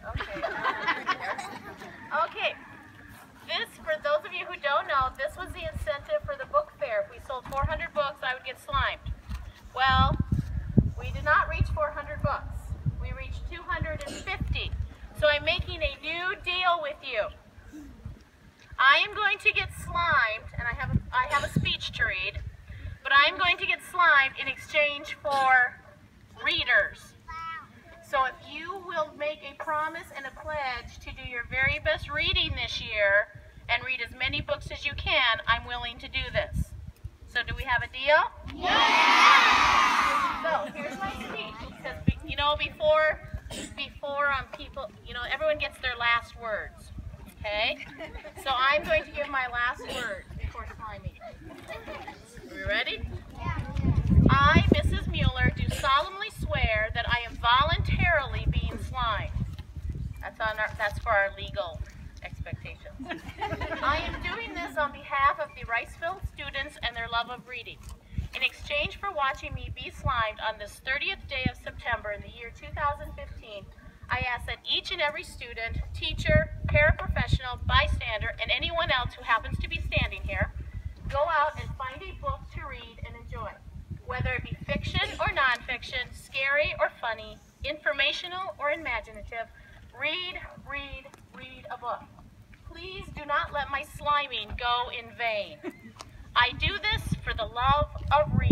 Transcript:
Okay. Okay. This, for those of you who don't know, this was the incentive for the book fair. If we sold 400 books, I would get slimed. Well, we did not reach 400 books. We reached 250. So I'm making a new deal with you. I am going to get slimed, and I have a speech to read, but I am going to get slimed in exchange for readers. So if you will make a promise and a pledge to do your very best reading this year and read as many books as you can, I'm willing to do this. So do we have a deal? Yeah! So here's my speech. Because, you know, before people, you know, everyone gets their last words. Okay? So I'm going to give my last words before sliming. Are we ready? I, Mrs. Mueller, do solemnly swear that I am voluntarily being slimed. That's for our legal expectations. I am doing this on behalf of the Riceville students and their love of reading. In exchange for watching me be slimed on this 30th day of September in the year 2015, I ask that each and every student, teacher, paraprofessional, bystander, and anyone else who happens to be standing here, go out and find a book to read and enjoy. Whether it be fiction or nonfiction, scary or funny, informational or imaginative, read, read, read a book. Please do not let my sliming go in vain. I do this for the love of reading.